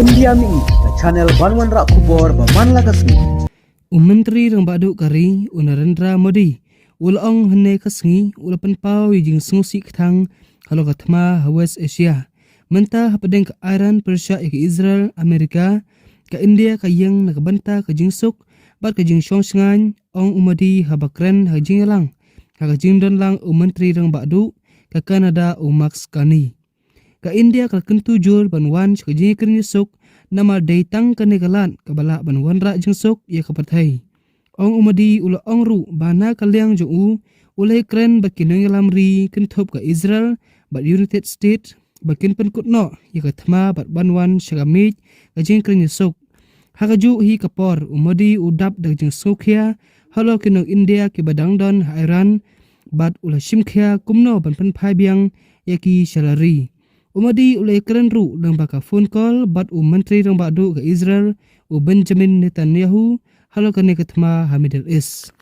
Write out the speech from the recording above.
India mi the channel Banwan Rak Kubor Baman Lakasni. Menteri rang badu kari Narendra Modi ulong hene kasngi ulapan pau yijing sengusi ketang kalau katma West Asia menta hapadeng ke Iran Persia ke Israel Amerika ke India ke yang nakabanta ke jingsuk bat ke jing songsengan ong umadi habakren ha jing lang ka jing don lang menteri rang badu ke Canada Max Kani ke India ke kentujul banwan ke jing kernyusuk nama datang ke negalan kabala banwan ra jingsuk ya kapathai ong umadi ula ong ru bana kalyang jo ulai kren bakin lamri kenthop ke Israel bat United States bakin penkutno ya kathma bat banwan shagamit ke jing kernyusuk hakaju hi kapor umadi udap dag jing sokhya halo kinong India ke badang don Iran bat ula shimkhya kumno ban pen phai biang yaki salary umadi ulai keren ru lang baka phone call bat menteri rang badu ke Israel Benjamin Netanyahu halo kane kathma ha Middle East